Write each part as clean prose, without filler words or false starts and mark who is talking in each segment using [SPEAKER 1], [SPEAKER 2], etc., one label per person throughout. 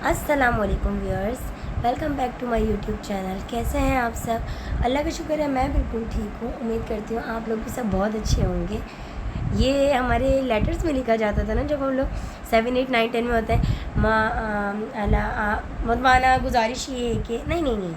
[SPEAKER 1] अस्सलाम वालेकुम viewers, welcome back to my YouTube channel. कैसे हैं आप सब? अल्लाह का शुक्र है, मैं बिल्कुल ठीक हूँ। उम्मीद करती हूँ आप लोग भी सब बहुत अच्छे होंगे। ये हमारे लेटर्स में लिखा जाता था ना, जब हम लोग 7, 8, 9, 10 में होते हैं। माना गुजारिश ये है कि नहीं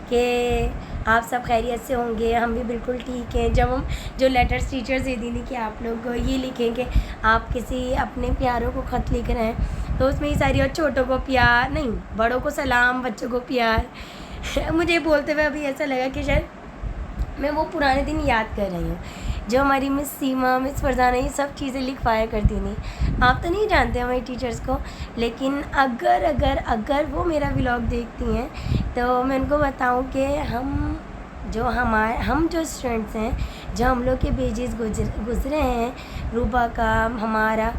[SPEAKER 1] कि आप सब खैरियत से होंगे, हम भी बिल्कुल ठीक हैं। जब हम जो लेटर्स टीचर्स देती थी कि आप लोग ये लिखें कि आप किसी अपने प्यारों को ख़त लिख रहे हैं, तो उसमें ये सारी, और छोटों को प्यार नहीं, बड़ों को सलाम, बच्चों को प्यार मुझे बोलते हुए अभी ऐसा लगा कि शायद मैं वो पुराने दिन याद कर रही हूँ जो हमारी मिस सीमा, मिस फरजाना ये सब चीज़ें लिखवाया करती थी। आप तो नहीं जानते हमारी टीचर्स को, लेकिन अगर वो मेरा व्लॉग देखती हैं तो मैं उनको बताऊं कि हम जो स्टूडेंट्स हैं, जो हम लोग के पेजेस गुजरे हैं, रूबा का, हमारा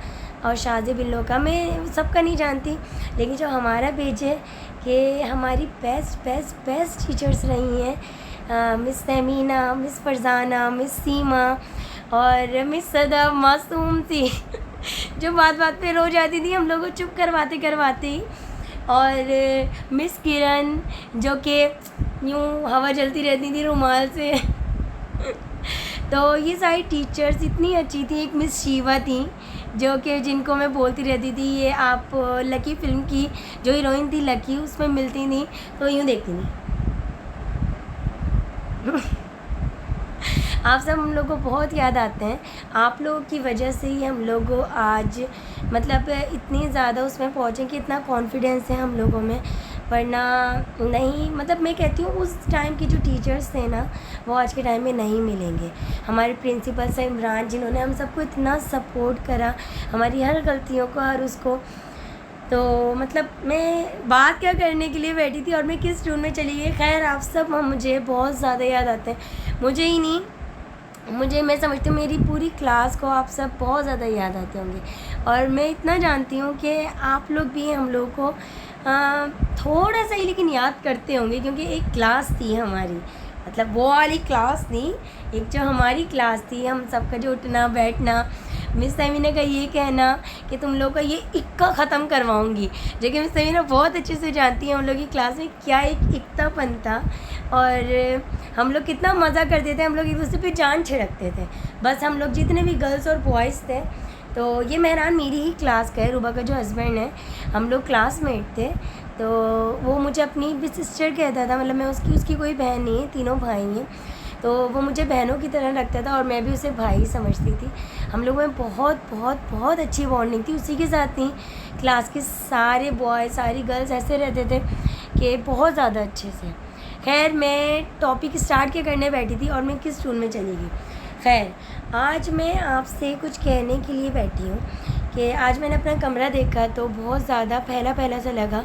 [SPEAKER 1] और शादी बिल्लो का, मैं सबका नहीं जानती, लेकिन जो हमारा पेज है कि हमारी बेस्ट टीचर्स रही हैं, miss Tahmina, miss Farzana, miss Seema और मिस सदा मासूम थी जो बात पे रो जाती थी हम लोग को चुप करवाते ही, और मिस किरण जो कि यूँ हवा जलती रहती थी रुमाल से तो ये सारी टीचर्स इतनी अच्छी थी। एक मिस शिवा थी जो कि जिनको मैं बोलती रहती थी, ये आप लकी फ़िल्म की जो हीरोइन थी लकी, उसमें मिलती थी तो यूँ देखती थी आप सब हम लोग को बहुत याद आते हैं। आप लोगों की वजह से ही हम लोग आज मतलब इतनी ज़्यादा उसमें पहुँचे कि इतना कॉन्फिडेंस है हम लोगों में, वरना नहीं। मतलब मैं कहती हूँ उस टाइम के जो टीचर्स थे ना, वो आज के टाइम में नहीं मिलेंगे। हमारे प्रिंसिपल सर इमरान, जिन्होंने हम सबको इतना सपोर्ट करा, हमारी हर गलतियों को, हर उसको। तो मतलब मैं बात क्या करने के लिए बैठी थी और मैं किस ट्यून में चली गई। खैर, आप सब मुझे बहुत ज़्यादा याद आते हैं, मुझे ही नहीं, मैं समझती हूँ मेरी पूरी क्लास को आप सब बहुत ज़्यादा याद आते होंगे। और मैं इतना जानती हूँ कि आप लोग भी हम लोग को थोड़ा सा ही लेकिन याद करते होंगे, क्योंकि एक क्लास थी हमारी, मतलब वो वाली क्लास नहीं, एक जो हमारी क्लास थी, हम सबका जो उठना बैठना, मिस तमीना का ये कहना कि तुम लोग का ये इक्का ख़त्म करवाऊंगी, जो कि मिस तमीना बहुत अच्छे से जानती हैं हम लोग की क्लास में क्या एक इक्तापन था, और हम लोग कितना मज़ा करते थे। हम लोग एक दूसरे पे जान छिड़कते थे, बस हम लोग जितने भी गर्ल्स और बॉयज़ थे। तो ये मेहरान मेरी ही क्लास का है, रूबा का जो हस्बैंड है, हम लोग क्लासमेट थे। तो वो मुझे अपनी भी सिस्टर कहता था, मतलब मैं उसकी कोई बहन नहीं है, तीनों भाई हैं, तो वो मुझे बहनों की तरह रखता था और मैं भी उसे भाई समझती थी। हम लोगों में बहुत अच्छी बॉन्डिंग थी। उसी के साथ ही क्लास के सारे बॉय, सारी गर्ल्स ऐसे रहते थे कि बहुत ज़्यादा अच्छे से। खैर, मैं टॉपिक स्टार्ट क्या करने बैठी थी और मैं किस ट्यून में चली गई। खैर, आज मैं आपसे कुछ कहने के लिए बैठी हूँ कि आज मैंने अपना कमरा देखा तो बहुत ज़्यादा पहला सा लगा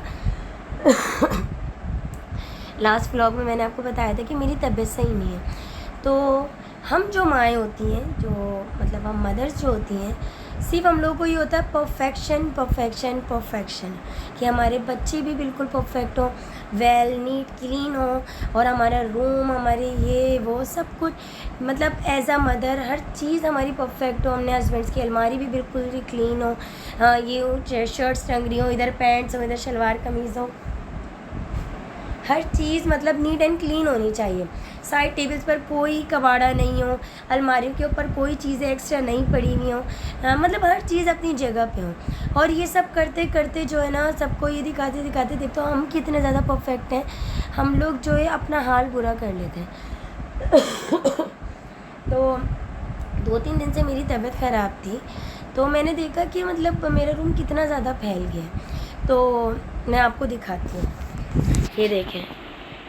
[SPEAKER 1] लास्ट व्लॉग में मैंने आपको बताया था कि मेरी तबीयत सही नहीं है। तो हम जो माएँ होती हैं, जो मतलब हम मदर्स जो होती हैं, सिर्फ हम लोगों को ये होता है परफेक्शन कि हमारे बच्चे भी बिल्कुल परफेक्ट हो, वेल नीट क्लीन हो, और हमारा रूम, हमारे ये वो सब कुछ, मतलब एज अ मदर हर चीज़ हमारी परफेक्ट हो। हमने हस्बैंड्स की अलमारी भी बिल्कुल ही क्लीन हो, ये शर्ट्स टंग रही हो, इधर पैंट्स हो, इधर शलवार कमीज़ हो, हर चीज़ मतलब नीट एंड क्लीन होनी चाहिए। साइड टेबल्स पर कोई कबाड़ा नहीं हो, अलमारियों के ऊपर कोई चीज़ें एक्स्ट्रा नहीं पड़ी हुई हो, मतलब हर चीज़ अपनी जगह पे हो। और ये सब करते करते जो है ना, सबको ये दिखाते देखते हो हम कितने ज़्यादा परफेक्ट हैं। हम लोग जो है अपना हाल बुरा कर लेते हैं तो 2-3 दिन से मेरी तबीयत ख़राब थी, तो मैंने देखा कि मतलब मेरा रूम कितना ज़्यादा फैल गया। तो मैं आपको दिखाती हूँ, ये देखें,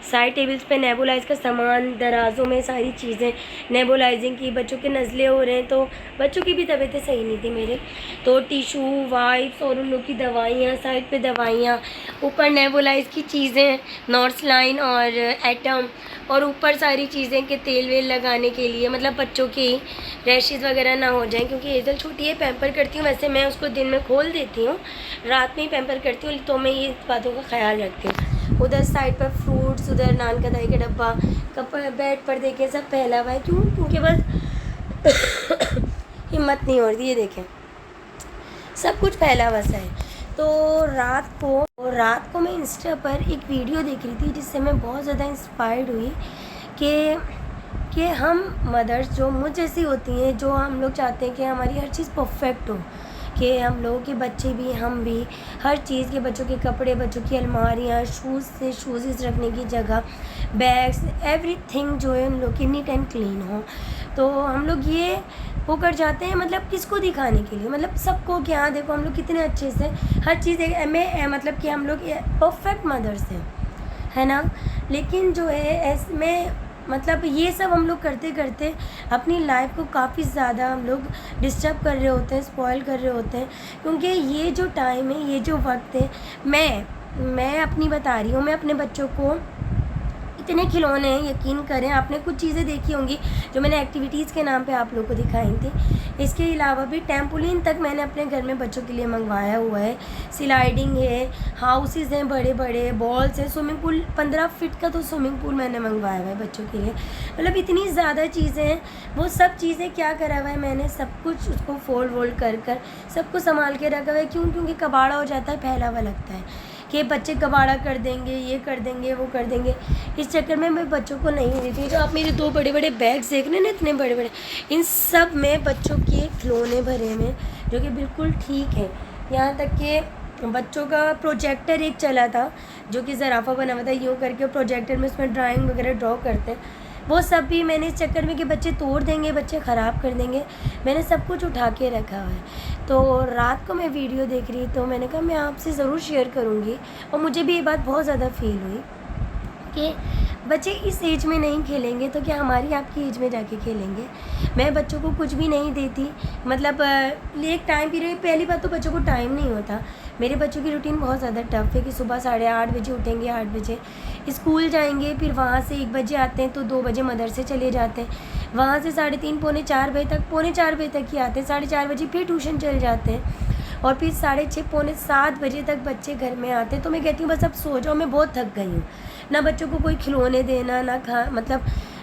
[SPEAKER 1] साइड टेबल्स पे नेबुलाइज का सामान, दराज़ों में सारी चीज़ें नेबुलाइजिंग की, बच्चों के नज़ले हो रहे हैं, तो बच्चों की भी तबीयतें सही नहीं थी मेरे, तो टिशू, वाइप्स और उन लोग की दवाइयाँ, साइड पे दवाइयाँ, ऊपर नेबुलाइज की चीज़ें, नॉर्थ लाइन और एटम, और ऊपर सारी चीज़ें के तेल वेल लगाने के लिए, मतलब बच्चों की रैशेज़ वगैरह ना हो जाएं, क्योंकि एजल छोटी है, पैम्पर करती हूँ। वैसे मैं उसको दिन में खोल देती हूँ, रात में ही पैम्पर करती हूँ, तो मैं ये बातों का ख्याल रखती हूँ। उधर साइड पर फ्रूट्स, उधर नान का दही का डब्बा, बेड पर देखें सब फैला हुआ है। क्योंकि बस हिम्मत नहीं हो रही। ये देखें सब कुछ फैला हुआ सा है। तो रात को मैं इंस्टा पर एक वीडियो देख रही थी जिससे मैं बहुत ज़्यादा इंस्पायर्ड हुई कि हम मदर्स जो मुझ जैसी होती हैं, जो हम लोग चाहते हैं कि हमारी हर चीज़ परफेक्ट हो, कि हम लोगों के बच्चे भी, हम भी, हर चीज़ के, बच्चों के कपड़े, बच्चों की अलमारियाँ, शूज़ से शूज़ रखने की जगह, बैग्स, एवरीथिंग जो है उन लोग की नीट एंड क्लीन हो। तो हम लोग ये वो कर जाते हैं, मतलब किसको दिखाने के लिए, मतलब सबको कि हाँ देखो हम लोग कितने अच्छे से हर चीज़ में, मतलब कि हम लोग परफेक्ट मदर्स हैं, है ना। लेकिन जो है इसमें मतलब ये सब हम लोग करते करते अपनी लाइफ को काफ़ी ज़्यादा हम लोग डिस्टर्ब कर रहे होते हैं, स्पॉइल कर रहे होते हैं। क्योंकि ये जो टाइम है, ये जो वक्त है, मैं अपनी बता रही हूँ, मैं अपने बच्चों को इतने खिलौने हैं, यकीन करें आपने कुछ चीज़ें देखी होंगी जो मैंने एक्टिविटीज़ के नाम पे आप लोगों को दिखाई थी। इसके अलावा भी टेम्पोलिन तक मैंने अपने घर में बच्चों के लिए मंगवाया हुआ है, स्लाइडिंग है, हाउसेस हैं बड़े बड़े, बॉल्स हैं, स्विमिंग पूल 15 फीट का तो स्विमिंग पूल मैंने मंगवाया हुआ है बच्चों के लिए। मतलब इतनी ज़्यादा चीज़ें हैं, वो सब चीज़ें क्या करा हुआ है मैंने, सब कुछ उसको फोल्ड कर सब कुछ संभाल के रखा हुआ है। क्योंकि कबाड़ा हो जाता है, फैला हुआ लगता है कि बच्चे कबाड़ा कर देंगे, ये कर देंगे, वो कर देंगे। इस चक्कर में मैं बच्चों को नहीं देती। जो आप मेरे 2 बड़े बड़े बैग्स देख रहे हैं ना, इतने बड़े बड़े, इन सब में बच्चों के खिलौने भरे हुए हैं जो कि बिल्कुल ठीक है। यहाँ तक कि बच्चों का प्रोजेक्टर एक चला था जो कि ज़राफ़ा बना हुआ था, यूँ करके प्रोजेक्टर में उसमें ड्राइंग वगैरह ड्रॉ करते हैं, वो सब भी मैंने इस चक्कर में कि बच्चे तोड़ देंगे, बच्चे ख़राब कर देंगे, मैंने सब कुछ उठा के रखा हुआ है। तो रात को मैं वीडियो देख रही तो मैंने कहा मैं आपसे ज़रूर शेयर करूँगी। और मुझे भी ये बात बहुत ज़्यादा फ़ील हुई कि बच्चे इस एज में नहीं खेलेंगे तो क्या हमारी आपकी एज में जाके खेलेंगे। मैं बच्चों को कुछ भी नहीं देती, मतलब एक टाइम पीरियड, पहली बात तो बच्चों को टाइम नहीं होता। मेरे बच्चों की रूटीन बहुत ज़्यादा टफ है कि सुबह 8:30 बजे उठेंगे, 8 बजे स्कूल जाएंगे, फिर वहाँ से 1 बजे आते हैं तो 2 बजे मदरसे चले जाते हैं, वहाँ से 3:30 पौने 4 बजे तक, पौने 4 बजे तक ही आते हैं, 4:30 बजे फिर ट्यूशन चले जाते हैं और फिर 6:30 पौने 7 बजे तक बच्चे घर में आते हैं। तो मैं कहती हूँ बस अब सो जाओ, मैं बहुत थक गई हूँ। ना बच्चों को कोई खिलौने देना, ना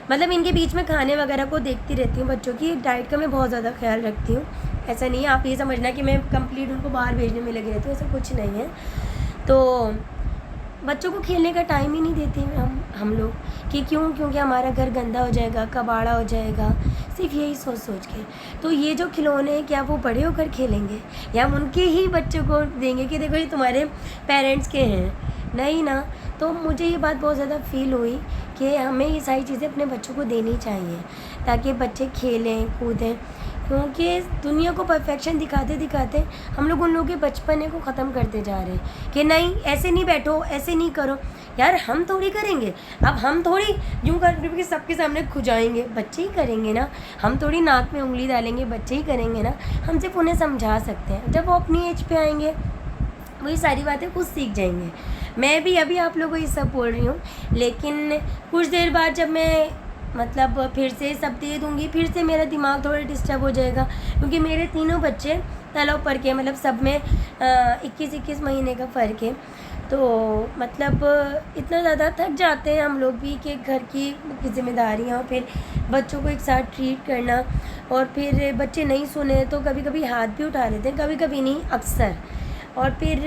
[SPEAKER 1] मतलब इनके बीच में खाने वगैरह को देखती रहती हूँ। बच्चों की डाइट का मैं बहुत ज़्यादा ख्याल रखती हूँ। ऐसा नहीं है आप ये समझना कि मैं कंप्लीट उनको बाहर भेजने में लगी रहती हूँ, ऐसा कुछ नहीं है। तो बच्चों को खेलने का टाइम ही नहीं देते हम लोग कि क्योंकि हमारा घर गंदा हो जाएगा, कबाड़ा हो जाएगा, सिर्फ यही सोच के। तो ये जो खिलौने हैं क्या वो बड़े होकर खेलेंगे या हम उनके ही बच्चों को देंगे कि देखो ये तुम्हारे पेरेंट्स के हैं? नहीं ना। तो मुझे ये बात बहुत ज़्यादा फ़ील हुई कि हमें ये सारी चीज़ें अपने बच्चों को देनी चाहिए ताकि बच्चे खेलें कूदें। क्योंकि दुनिया को परफेक्शन दिखाते दिखाते हम लोग उन लोगों के बचपने को ख़त्म करते जा रहे हैं कि नहीं ऐसे नहीं बैठो, ऐसे नहीं करो। यार हम थोड़ी करेंगे, अब हम थोड़ी यूँ कर सबके सामने खुजाएंगे, बच्चे ही करेंगे ना। हम थोड़ी नाक में उंगली डालेंगे, बच्चे ही करेंगे ना। हम सिर्फ उन्हें समझा सकते हैं, जब वो अपनी एज पे आएंगे वही सारी बातें खुद सीख जाएंगे। मैं भी अभी आप लोगों को ये सब बोल रही हूँ, लेकिन कुछ देर बाद जब मैं मतलब फिर से सब दे दूँगी, फिर से मेरा दिमाग थोड़ा डिस्टर्ब हो जाएगा। क्योंकि मेरे तीनों बच्चे तला ऊपर के, मतलब सब में 21-21 महीने का फ़र्क है। तो मतलब इतना ज़्यादा थक जाते हैं हम लोग भी कि घर की जिम्मेदारियाँ और फिर बच्चों को एक साथ ट्रीट करना, और फिर बच्चे नहीं सुने तो कभी कभी हाथ भी उठा लेते हैं, कभी कभी नहीं, अक्सर। और फिर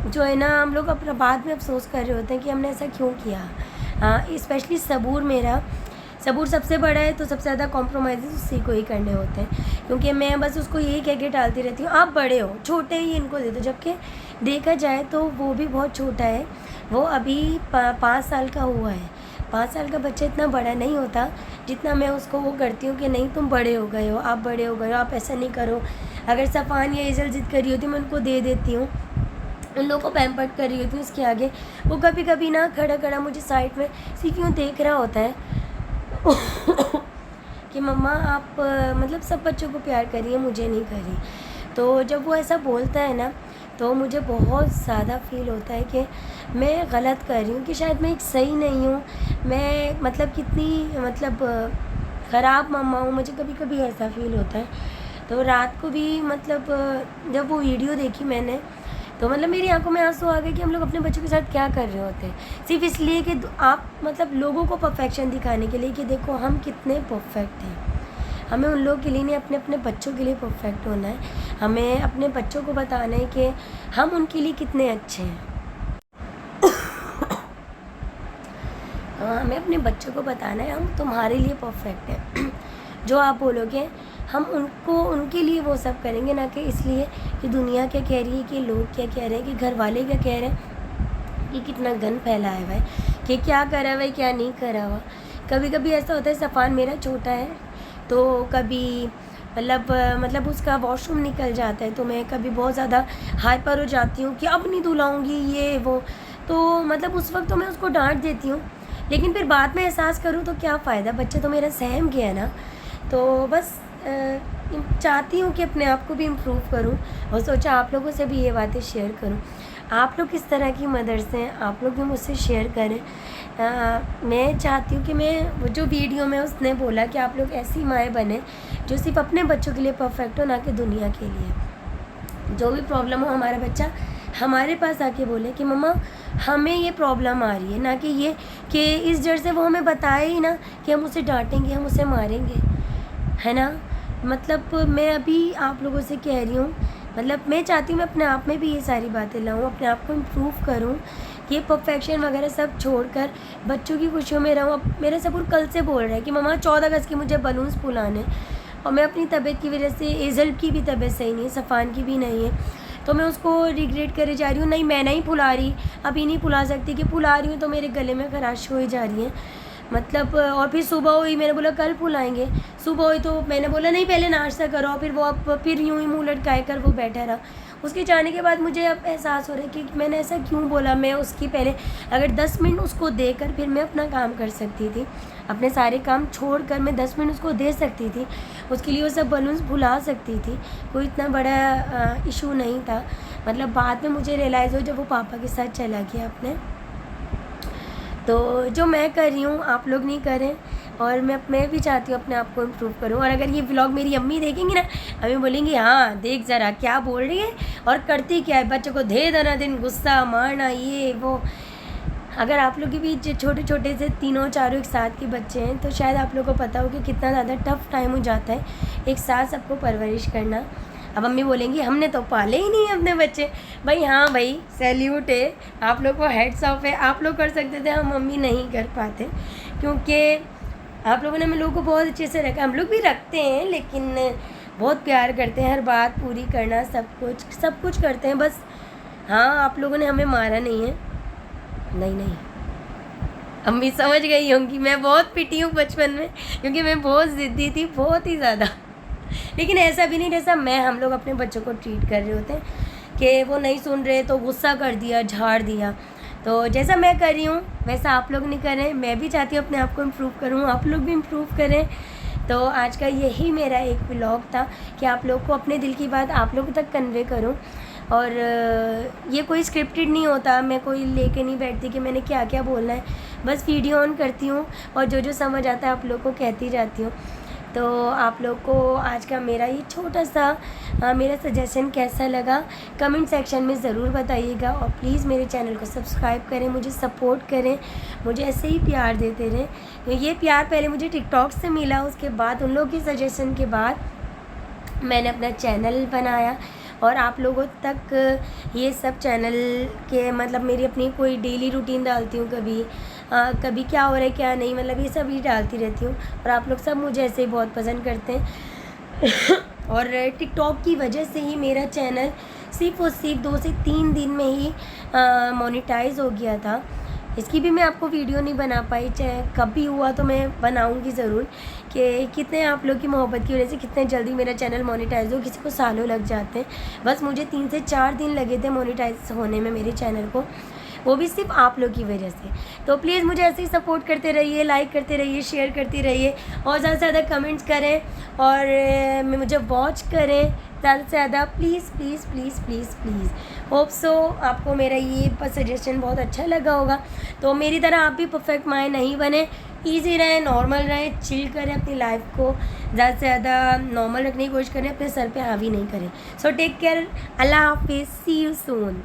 [SPEAKER 1] जो है ना हम लोग अपना बाद में अफसोस कर रहे होते हैं कि हमने ऐसा क्यों किया। हाँ, स्पेशली सबूर सबसे बड़ा है तो सबसे ज़्यादा कॉम्प्रोमाइज़ उसी को ही करने होते हैं। क्योंकि मैं बस उसको यही कह के टालती रहती हूँ आप बड़े हो, छोटे ही इनको दे दो। जबकि देखा जाए तो वो भी बहुत छोटा है, वो अभी 5 साल का हुआ है। 5 साल का बच्चा इतना बड़ा नहीं होता जितना मैं उसको वो करती हूँ कि नहीं तुम बड़े हो गए हो, आप बड़े हो गए हो, आप ऐसा नहीं करो। अगर सफ़ान या इजल ज़िद करी होती मैं उनको दे देती हूँ, उन लोगों को पैम्पर्ड कर रही होती हूँ इसके आगे। वो कभी कभी ना खड़ा मुझे साइड में सिर्फ यूँ देख रहा होता है कि मम्मा आप मतलब सब बच्चों को प्यार करिए, मुझे नहीं करी। तो जब वो ऐसा बोलता है ना तो मुझे बहुत ज़्यादा फ़ील होता है कि मैं गलत कर रही हूँ, कि शायद मैं एक सही नहीं हूँ, मैं मतलब कितनी मतलब ख़राब मम्मा हूँ, मुझे कभी कभी ऐसा फ़ील होता है। तो रात को भी मतलब जब वो वीडियो देखी मैंने तो मतलब मेरी आंखों में आंसू आ गए कि हम लोग अपने बच्चों के साथ क्या कर रहे होते हैं, सिर्फ इसलिए कि आप मतलब लोगों को परफेक्शन दिखाने के लिए कि देखो हम कितने परफेक्ट हैं। हमें उन लोगों के लिए नहीं, अपने अपने बच्चों के लिए परफेक्ट होना है। हमें अपने बच्चों को बताना है कि हम उनके लिए कितने अच्छे हैं। हमें अपने बच्चों को बताना है हम तुम्हारे लिए परफेक्ट हैं। जो आप बोलोगे हम उनको उनके लिए वो सब करेंगे, ना कि इसलिए कि दुनिया क्या कह रही है, कि लोग क्या कह रहे हैं, कि घर वाले क्या कह रहे हैं, कि कितना गन फैलाया हुआ है, कि क्या करा हुआ है क्या नहीं करा हुआ। कभी कभी ऐसा होता है, सफ़ान मेरा छोटा है तो कभी मतलब उसका वॉशरूम निकल जाता है तो मैं कभी बहुत ज़्यादा हाइपर हो जाती हूँ कि अब नहीं धुलाऊँगी ये वो। तो मतलब उस वक्त तो मैं उसको डांट देती हूँ, लेकिन फिर बाद में एहसास करूँ तो क्या फ़ायदा, बच्चा तो मेरा सहम गया ना। तो बस चाहती हूँ कि अपने आप को भी इम्प्रूव करूँ और सोचा आप लोगों से भी ये बातें शेयर करूँ। आप लोग किस तरह की मदर्स हैं, आप लोग भी मुझसे शेयर करें। मैं चाहती हूँ कि मैं वो जो वीडियो में उसने बोला कि आप लोग ऐसी माएँ बने जो सिर्फ अपने बच्चों के लिए परफेक्ट हो, ना कि दुनिया के लिए। जो भी प्रॉब्लम हो हमारा बच्चा हमारे पास आके बोले कि मम्मा हमें ये प्रॉब्लम आ रही है, ना कि ये कि इस डर से वो हमें बताए ही ना कि हम उसे डांटेंगे, हम उसे मारेंगे, है ना। मतलब मैं अभी आप लोगों से कह रही हूँ, मतलब मैं चाहती हूँ मैं अपने आप में भी ये सारी बातें लाऊँ, अपने आप को इम्प्रूव करूँ, ये परफेक्शन वगैरह सब छोड़कर बच्चों की खुशियों में रहूँ। अब मेरा सबूर कल से बोल रहा है कि मम्मा 14 अगस्त की मुझे बलून्स फुलाने, और मैं अपनी तबीयत की वजह से, एजल की भी तबीयत सही नहीं है, सफ़ान की भी नहीं है, तो मैं उसको रिग्रेट करे जा रही हूँ, नहीं मैं नहीं फुला रही, अभी नहीं फुला सकती, कि फुला रही हूँ तो मेरे गले में खराश हो जा रही है। मतलब और फिर सुबह हुई, मैंने बोला कल फुलाएंगे, सुबह हुई तो मैंने बोला नहीं पहले नाश्ता करो, फिर वो अब फिर यूँ ही मुँह लटकाए कर वो बैठा रहा। उसके जाने के बाद मुझे अब एहसास हो रहा है कि मैंने ऐसा क्यों बोला। मैं उसकी पहले अगर 10 मिनट उसको देकर फिर मैं अपना काम कर सकती थी, अपने सारे काम छोड़कर मैं 10 मिनट उसको दे सकती थी, उसके लिए वो सब बलून्स भुला सकती थी, कोई इतना बड़ा इशू नहीं था। मतलब बाद में मुझे रियलाइज़ हो जब वो पापा के साथ चला गया अपने। तो जो मैं कर रही हूँ आप लोग नहीं करें, और मैं भी चाहती हूँ अपने आप को इम्प्रूव करूँ। और अगर ये व्लॉग मेरी अम्मी देखेंगी ना, अम्मी बोलेंगी हाँ देख ज़रा क्या बोल रही है और करती क्या है, बच्चों को दे देना दिन गुस्सा मारना ये वो। अगर आप लोग के भी छोटे छोटे से तीनों चारों एक साथ के बच्चे हैं तो शायद आप लोगों को पता हो कि कितना ज़्यादा टफ़ टाइम हो जाता है एक साथ सबको परवरिश करना। अब मम्मी बोलेंगी हमने तो पाले ही नहीं अपने बच्चे। भाई हाँ भाई सैल्यूट है, आप लोग को हेड्स ऑफ है, आप लोग कर सकते थे, हम मम्मी नहीं कर पाते, क्योंकि आप लोगों ने हम लोगों को बहुत अच्छे से रखा। हम लोग भी रखते हैं लेकिन बहुत प्यार करते हैं, हर बात पूरी करना, सब कुछ करते हैं। बस हाँ आप लोगों ने हमें मारा नहीं है। नहीं अम्मी समझ गई होंगी मैं बहुत पिटी हूँ बचपन में, क्योंकि मैं बहुत ज़िद्दी थी, बहुत ही ज़्यादा। लेकिन ऐसा भी नहीं जैसा हम लोग अपने बच्चों को ट्रीट कर रहे होते हैं कि वो नहीं सुन रहे तो गुस्सा कर दिया, झाड़ दिया। तो जैसा मैं कर रही हूँ वैसा आप लोग नहीं करें। मैं भी चाहती हूँ अपने आप को इम्प्रूव करूँ, आप लोग भी इम्प्रूव करें। तो आज का यही मेरा एक व्लॉग था कि आप लोग को अपने दिल की बात आप लोगों तक कन्वे करूँ। और ये कोई स्क्रिप्टेड नहीं होता, मैं कोई लेके नहीं बैठती कि मैंने क्या क्या बोलना है, बस वीडियो ऑन करती हूँ और जो समझ आता है आप लोग को कहती जाती हूँ। तो आप लोग को आज का मेरा ये छोटा सा मेरा सजेशन कैसा लगा कमेंट सेक्शन में ज़रूर बताइएगा। और प्लीज़ मेरे चैनल को सब्सक्राइब करें, मुझे सपोर्ट करें, मुझे ऐसे ही प्यार देते रहें। ये प्यार पहले मुझे टिकटॉक से मिला, उसके बाद उन लोगों के सजेशन के बाद मैंने अपना चैनल बनाया और आप लोगों तक ये सब चैनल के मतलब मेरी अपनी कोई डेली रूटीन डालती हूँ, कभी क्या हो रहा है क्या नहीं, मतलब ये सब ही डालती रहती हूँ। और आप लोग सब मुझे ऐसे ही बहुत पसंद करते हैं। और टिकटॉक की वजह से ही मेरा चैनल सिर्फ और सिर्फ 2 से 3 दिन में ही मोनेटाइज हो गया था। इसकी भी मैं आपको वीडियो नहीं बना पाई, चाहे कब भी हुआ तो मैं बनाऊंगी ज़रूर कि कितने आप लोग की मोहब्बत की वजह से कितने जल्दी मेरा चैनल मोनेटाइज हो। किसी को सालों लग जाते हैं, बस मुझे 3 से 4 दिन लगे थे मोनेटाइज होने में मेरे चैनल को, वो भी सिर्फ आप लोग की वजह से। तो प्लीज़ मुझे ऐसे ही सपोर्ट करते रहिए, लाइक करते रहिए, शेयर करते रहिए और ज़्यादा से ज़्यादा कमेंट्स करें और मुझे वॉच करें ज़्यादा से ज़्यादा। Please please please please please. Hope so आपको मेरा ये सजेशन बहुत अच्छा लगा होगा। तो मेरी तरह आप भी परफेक्ट माँ नहीं बने, ईजी रहें, नॉर्मल रहें, चिल करें, अपनी लाइफ को ज़्यादा से ज़्यादा नॉर्मल रखने की कोशिश करें, अपने सर पे हावी नहीं करें। सो टेक केयर, अल्लाह हाफिज़, सी यू सून।